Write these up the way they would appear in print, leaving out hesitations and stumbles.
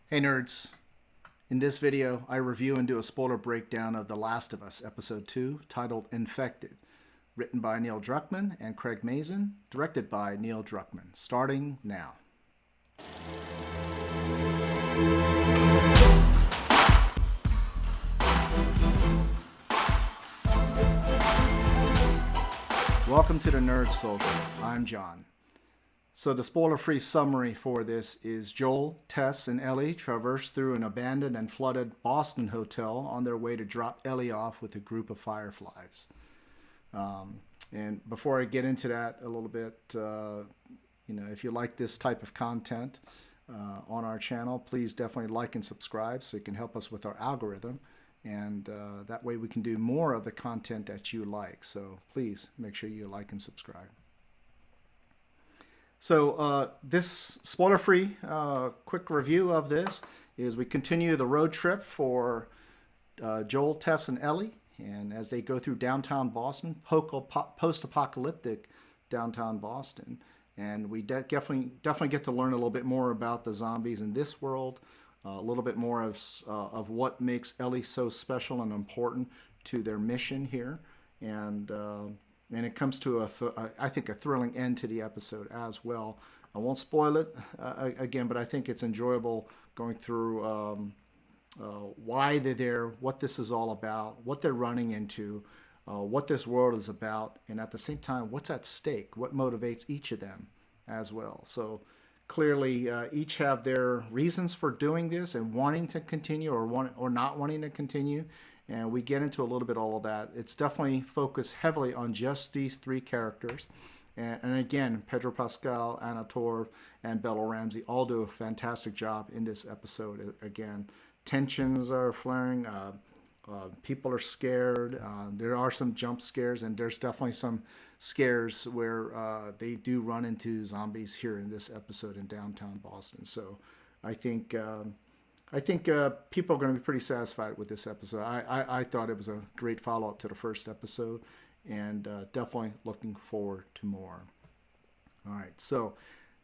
Hey nerds, in this video I review and do a spoiler breakdown of The Last of Us Episode 2 titled Infected, written by Neil Druckmann and Craig Mazin, directed by Neil Druckmann, starting now. Welcome to the Nerd Soldier, I'm John. So the spoiler-free summary for this is Joel, Tess, and Ellie traverse through an abandoned and flooded Boston hotel on their way to drop Ellie off with a group of Fireflies. And before I get into that a little bit, if you like this type of content on our channel, please definitely like and subscribe so you can help us with our algorithm. And that way we can do more of the content that you like. So please make sure you like and subscribe. So this spoiler-free quick review of this is we continue the road trip for Joel, Tess, and Ellie. And as they go through downtown Boston, post-apocalyptic downtown Boston. And we definitely get to learn a little bit more about the zombies in this world, a little bit more of what makes Ellie so special and important to their mission here. And it comes to I think a thrilling end to the episode as well. I won't spoil it again, but I think it's enjoyable going through why they're there, what this is all about, what they're running into, what this world is about, and at the same time, what's at stake, what motivates each of them as well. So clearly, each have their reasons for doing this and wanting to continue or not wanting to continue. And we get into a little bit all of that. It's definitely focused heavily on just these three characters. And again, Pedro, Pascal, Anna Torv, and Ramsay all do a fantastic job in this episode. Again, tensions are flaring. People are scared. There are some jump scares, and there's definitely some scares where they do run into zombies here in this episode in downtown Boston. So I think people are going to be pretty satisfied with this episode. I thought it was a great follow-up to the first episode, and definitely looking forward to more. All right, so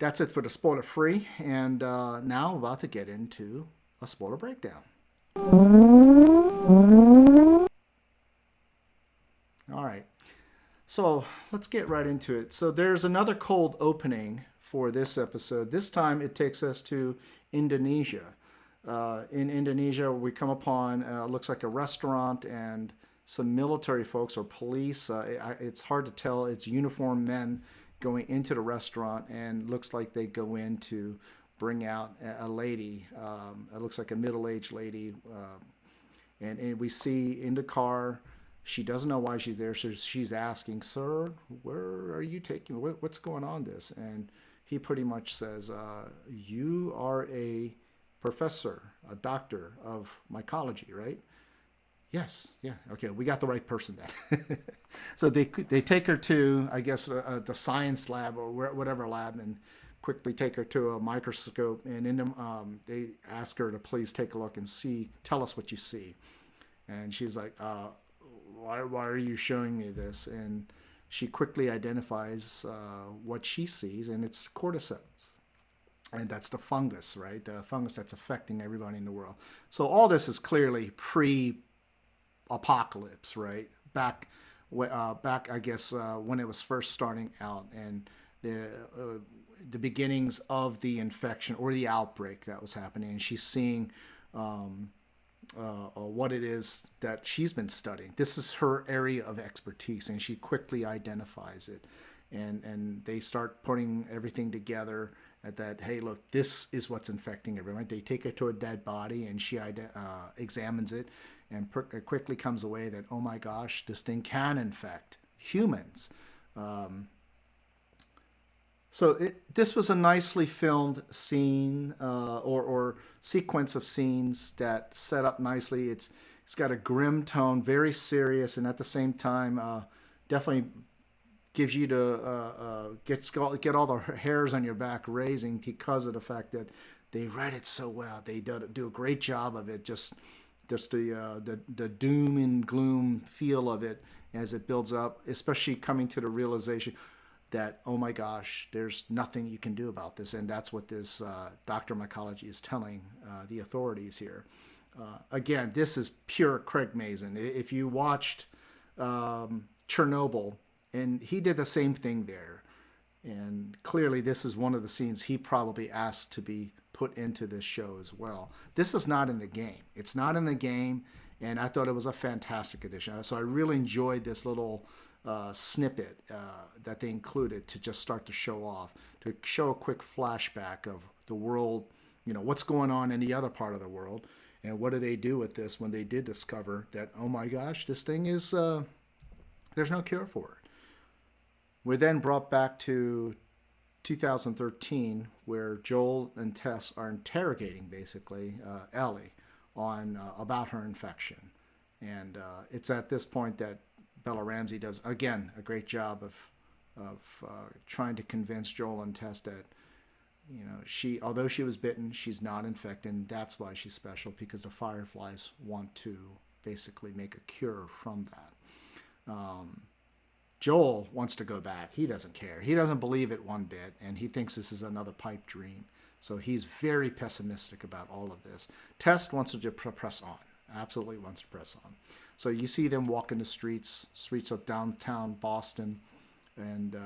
that's it for the spoiler-free, and now I'm about to get into a spoiler breakdown. All right, so let's get right into it. So there's another cold opening for this episode. This time it takes us to Indonesia. In Indonesia, we come upon looks like a restaurant and some military folks or police. It's hard to tell. It's uniformed men going into the restaurant, and looks like they go in to bring out a lady. It looks like a middle-aged lady, and we see in the car. She doesn't know why she's there, so she's asking, "Sir, where are you taking me? What's going on this?" And he pretty much says, "You are a professor, a doctor of mycology, right?" Yes, yeah, okay, we got the right person then. So they take her to, I guess, the science lab or whatever lab, and quickly take her to a microscope, and in them they ask her to please take a look and tell us what you see. And she's like, why are you showing me this? And she quickly identifies what she sees, and it's cordyceps. And that's the fungus, right? The fungus that's affecting everybody in the world. So all this is clearly pre-apocalypse, right? Back, I guess, when it was first starting out, and the beginnings of the infection or the outbreak that was happening. And she's seeing what it is that she's been studying. This is her area of expertise, and she quickly identifies it. And they start putting everything together at that, hey, look, this is what's infecting everyone. They take her to a dead body, and she examines it, and quickly comes away that, oh my gosh, this thing can infect humans. So this was a nicely filmed scene or sequence of scenes that set up nicely. It's got a grim tone, very serious, and at the same time definitely gives you to get all the hairs on your back raising because of the fact that they read it so well. They do a great job of it. Just the doom and gloom feel of it as it builds up, especially coming to the realization. that, oh my gosh, there's nothing you can do about this. And that's what this Dr. Mycology is telling the authorities here. Again, this is pure Craig Mazin. If you watched Chernobyl, and he did the same thing there. And clearly this is one of the scenes he probably asked to be put into this show as well. This is not in the game. It's not in the game, and I thought it was a fantastic addition. So I really enjoyed this little snippet that they included to just start to show off, to show a quick flashback of the world, what's going on in the other part of the world, and what do they do with this when they did discover that, oh my gosh, this thing is, there's no cure for it. We're then brought back to 2013, where Joel and Tess are interrogating, basically, Ellie on about her infection. And it's at this point that Bella Ramsay does, again, a great job of trying to convince Joel and Tess that, although she was bitten, she's not infected, and that's why she's special, because the Fireflies want to basically make a cure from that. Joel wants to go back. He doesn't care. He doesn't believe it one bit, and he thinks this is another pipe dream. So he's very pessimistic about all of this. Tess wants to press on. Absolutely wants to press on. So you see them walking the streets of downtown Boston, and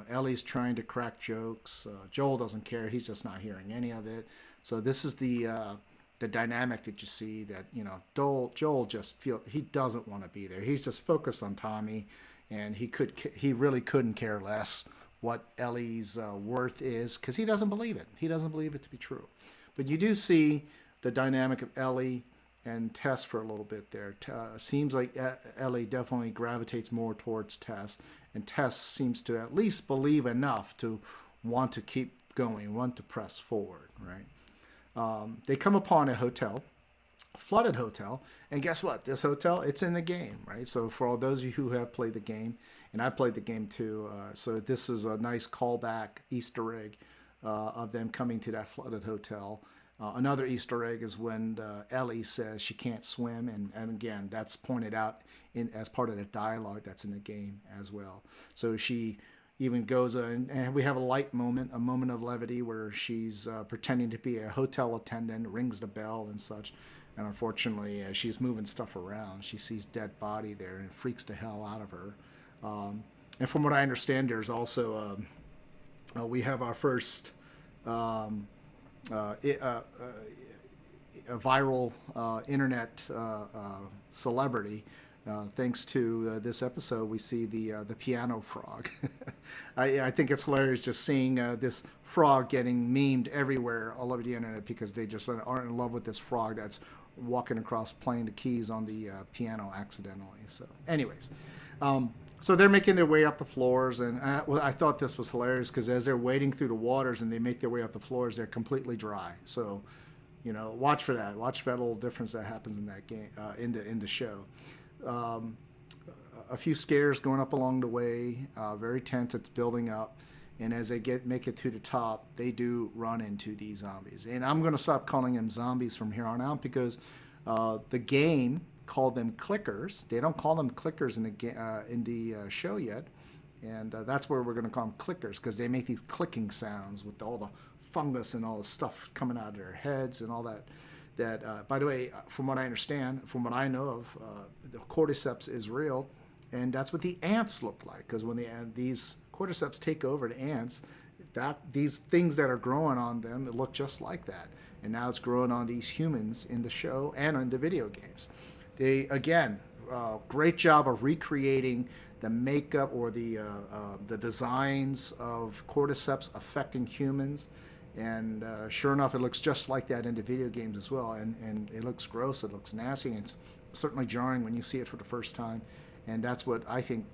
Ellie's trying to crack jokes. Joel doesn't care. He's just not hearing any of it. So this is the dynamic that you see, that Joel just he doesn't want to be there. He's just focused on Tommy, and he really couldn't care less what Ellie's worth is, because he doesn't believe it. He doesn't believe it to be true. But you do see the dynamic of Ellie and Tess for a little bit there. Seems like Ellie definitely gravitates more towards Tess, and Tess seems to at least believe enough to want to keep going, want to press forward, right? They come upon a hotel, flooded hotel, and guess what? This hotel, it's in the game, right? So for all those of you who have played the game, and I played the game too, so this is a nice callback Easter egg of them coming to that flooded hotel. Another Easter egg is when Ellie says she can't swim, and again, that's pointed out as part of the dialogue that's in the game as well. So she even goes and we have a light moment, a moment of levity, where she's pretending to be a hotel attendant, rings the bell and such. And unfortunately, as she's moving stuff around, she sees dead body there, and it freaks the hell out of her. And from what I understand, there's also we have our first a viral internet celebrity. Thanks to this episode, we see the piano frog. I think it's hilarious just seeing this frog getting memed everywhere all over the internet, because they just are in love with this frog that's walking across playing the keys on the piano accidentally. So anyways, so they're making their way up the floors, and I thought this was hilarious, because as they're wading through the waters and they make their way up the floors, they're completely dry. So watch for that. Watch for that little difference that happens in that game, in the show. A few scares going up along the way, very tense. It's building up, and as they make it to the top, they do run into these zombies. And I'm going to stop calling them zombies from here on out, because the game called them clickers. They don't call them clickers in the show yet, and that's where we're going to call them clickers, because they make these clicking sounds with all the fungus and all the stuff coming out of their heads and all that. By the way, from what I understand, from what I know of, the cordyceps is real, and that's what the ants look like. Because when these cordyceps take over the ants, these things that are growing on them, it look just like that. And now it's growing on these humans in the show and in the video games. They, again, great job of recreating the makeup or the designs of cordyceps affecting humans. And sure enough, it looks just like that in the video games as well. And it looks gross, it looks nasty, and it's certainly jarring when you see it for the first time. And that's what I think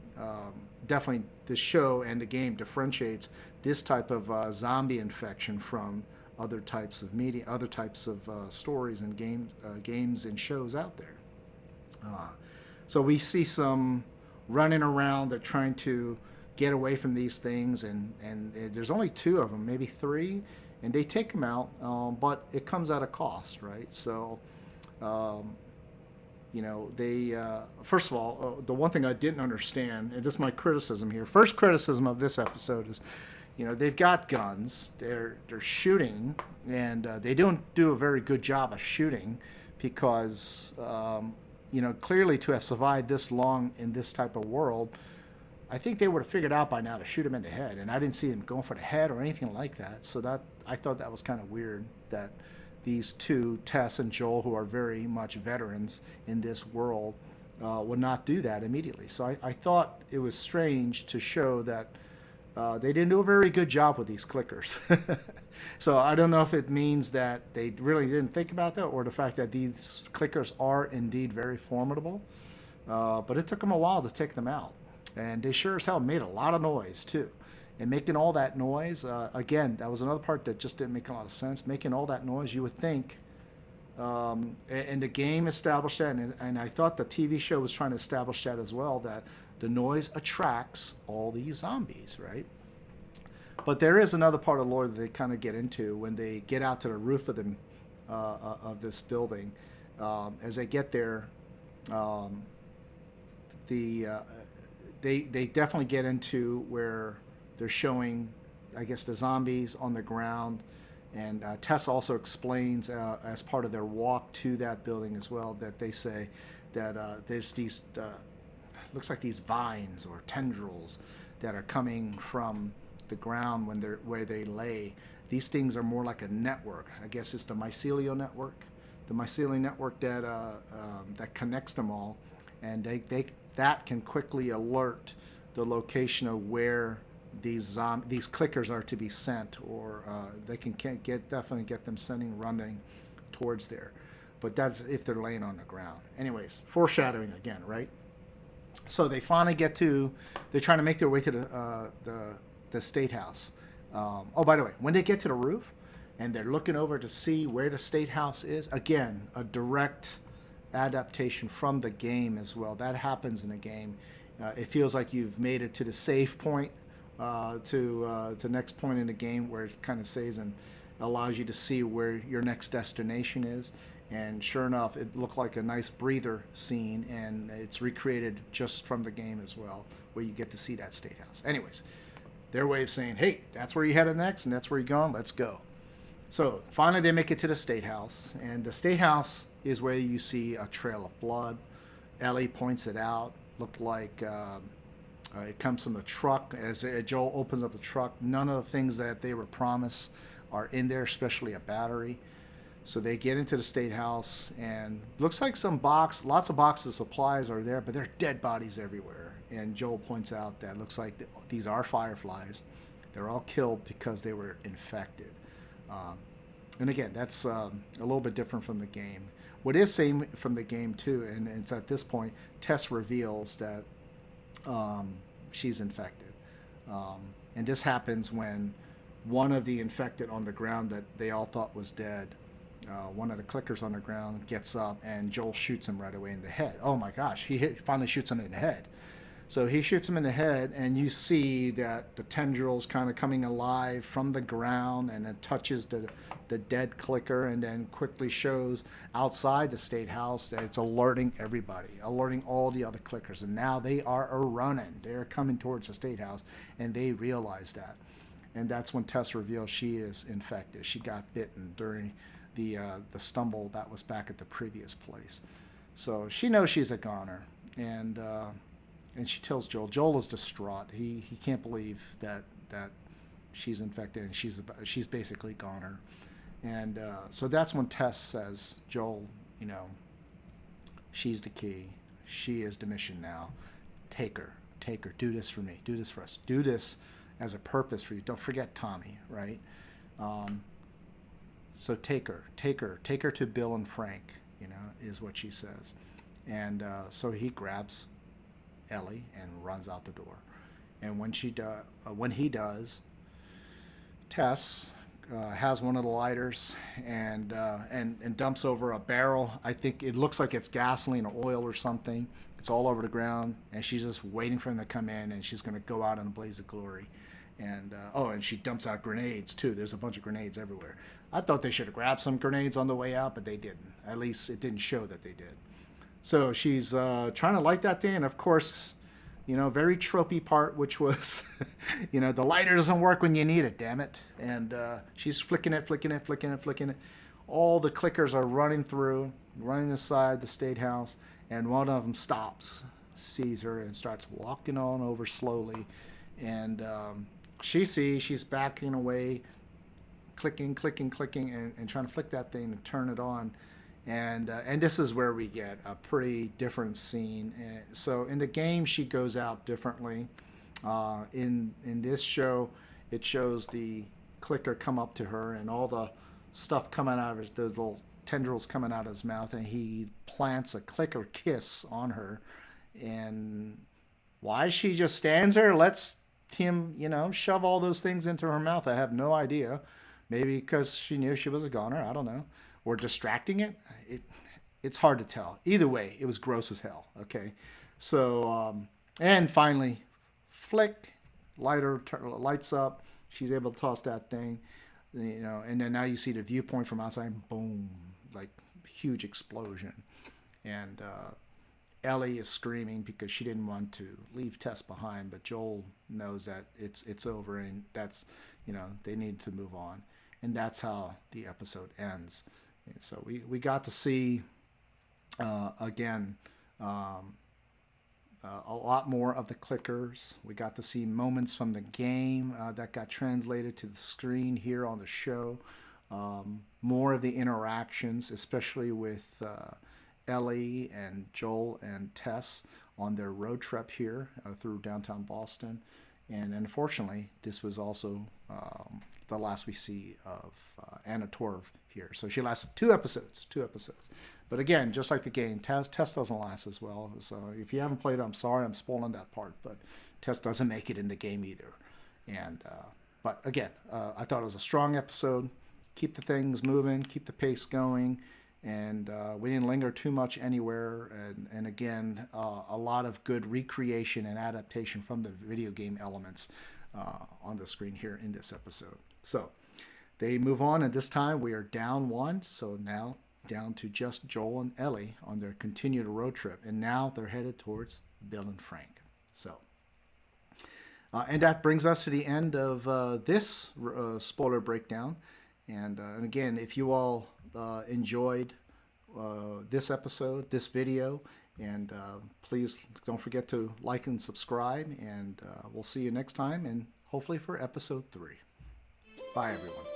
definitely the show and the game differentiates this type of zombie infection from other types of media, other types of stories and games and shows out there. So we see some running around. They're trying to get away from these things, and there's only 2 of them, maybe 3, and they take them out, but it comes at a cost, right? So they first of all, the one thing I didn't understand, and this is my criticism here. First criticism of this episode is, they've got guns, they're shooting, and they don't do a very good job of shooting because, clearly to have survived this long in this type of world, I think they would have figured out by now to shoot him in the head, and I didn't see them going for the head or anything like that. So that I thought that was kind of weird that these two, Tess and Joel, who are very much veterans in this world, would not do that immediately. So I thought it was strange to show that they didn't do a very good job with these clickers. So I don't know if it means that they really didn't think about that, or the fact that these clickers are indeed very formidable. But it took them a while to take them out. And they sure as hell made a lot of noise, too. And making all that noise, again, that was another part that just didn't make a lot of sense. Making all that noise, you would think, and the game established that, and I thought the TV show was trying to establish that as well, that the noise attracts all these zombies, right? But there is another part of the lore that they kind of get into when they get out to the roof of this building. As they get there, they definitely get into where they're showing, I guess, the zombies on the ground. And Tess also explains, as part of their walk to that building as well, that they say that there's these, looks like these vines or tendrils that are coming from the ground where they lay. These things are more like a network. I guess it's the mycelial network. The mycelial network that connects them all. And that can quickly alert the location of where these clickers are to be sent, or they can definitely get them running towards there. But that's if they're laying on the ground. Anyways, foreshadowing again, right? So they finally they're trying to make their way to the State House. By the way, when they get to the roof and they're looking over to see where the State House is, again, a direct adaptation from the game as well. That happens in the game. It feels like you've made it to the save point, to the next point in the game where it kind of saves and allows you to see where your next destination is. And sure enough, it looked like a nice breather scene, and it's recreated just from the game as well, where you get to see that State House. Anyways, their way of saying, hey, that's where you headed next, and that's where you're going, let's go. So finally they make it to the State House, and the State House is where you see a trail of blood. Ellie points it out. Looked like it comes from the truck. As Joel opens up the truck, none of the things that they were promised are in there, especially a battery. So they get into the State House, and looks like lots of boxes of supplies are there, but there are dead bodies everywhere. And Joel points out that looks like these are Fireflies. They're all killed because they were infected. And again, that's a little bit different from the game. What is same from the game too, and it's at this point, Tess reveals that she's infected. And this happens when one of the infected on the ground that they all thought was dead, one of the clickers on the ground gets up, and Joel shoots him right away in the head. Oh my gosh, he finally shoots him in the head. So he shoots him in the head, and you see that the tendrils kind of coming alive from the ground, and it touches the dead clicker, and then quickly shows outside the State House that it's alerting everybody, alerting all the other clickers. And now they are running. They're coming towards the State House, and they realize that. And that's when Tess reveals she is infected. She got bitten during the stumble that was back at the previous place. So she knows she's a goner, and she tells Joel. Joel is distraught. He can't believe that she's infected, and she's basically goner. And so that's when Tess says, Joel, she's the key. She is the mission now. Take her. Do this for me. Do this for us. Do this as a purpose for you. Don't forget Tommy, right? So take her to Bill and Frank, is what she says. And so he grabs Ellie and runs out the door. And when he does, Tess has one of the lighters and dumps over a barrel. I think it looks like it's gasoline or oil or something. It's all over the ground, and she's just waiting for him to come in, and she's going to go out in a blaze of glory. And and she dumps out grenades too. There's a bunch of grenades everywhere. I thought they should have grabbed some grenades on the way out, but they didn't. At least it didn't show that they did. So she's trying to light that thing, and of course, very tropey part, which was, the lighter doesn't work when you need it, damn it. And she's flicking it, flicking it, flicking it, flicking it. All the clickers are running inside the state house, and one of them stops, sees her, and starts walking on over slowly. And she sees she's backing away, clicking, clicking, clicking, and trying to flick that thing and turn it on. And this is where we get a pretty different scene. So in the game, she goes out differently. In this show, it shows the clicker come up to her and all the stuff coming out of it, those little tendrils coming out of his mouth, and he plants a clicker kiss on her. And why she just stands there, lets him, shove all those things into her mouth, I have no idea. Maybe because she knew she was a goner, I don't know. Or distracting it. It's hard to tell. Either way, it was gross as hell. Okay, so and finally, flick, lights up. She's able to toss that thing, and then now you see the viewpoint from outside. Boom, like huge explosion, and Ellie is screaming because she didn't want to leave Tess behind, but Joel knows that it's over, and that's they need to move on, and that's how the episode ends. So we got to see, again, a lot more of the clickers. We got to see moments from the game that got translated to the screen here on the show. More of the interactions, especially with Ellie and Joel and Tess on their road trip here through downtown Boston. And unfortunately, this was also the last we see of Anna Torv here. So she lasted two episodes. But again, just like the game, Tess doesn't last as well. So if you haven't played it, I'm sorry, I'm spoiling that part. But Tess doesn't make it in the game either. And but again, I thought it was a strong episode. Keep the things moving, keep the pace going. And we didn't linger too much anywhere. And again, a lot of good recreation and adaptation from the video game elements on the screen here in this episode. So they move on, and this time we are down one. So now down to just Joel and Ellie on their continued road trip. And now they're headed towards Bill and Frank. So, and that brings us to the end of this spoiler breakdown. And again, if you all enjoyed this episode, this video, and please don't forget to like and subscribe, and we'll see you next time, and hopefully for episode 3. Bye, everyone.